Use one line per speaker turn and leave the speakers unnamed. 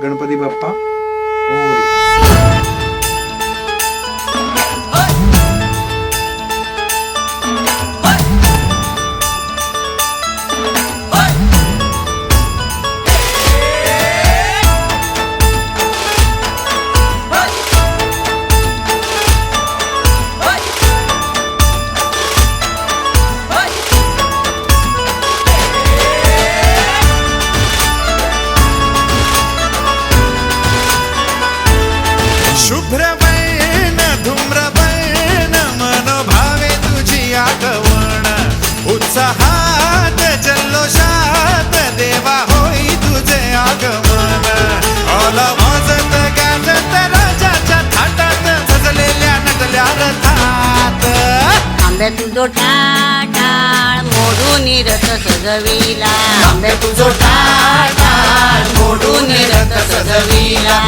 गणपती बाप्पा मोरया.
शुभ्रवर्ण धूम्रवर्ण मनोभावे तुझी आठवण उत्साहात जल्लोषात देवा होई तुझे आगमन ऑल वाजत गाजत राजाच्या थाटात सजलेल्या नटल्या रथात
आंब्या तुझो टाळ मोडून रथ सजविला
आंबे तुझो टाळ मोडून रथ सजविला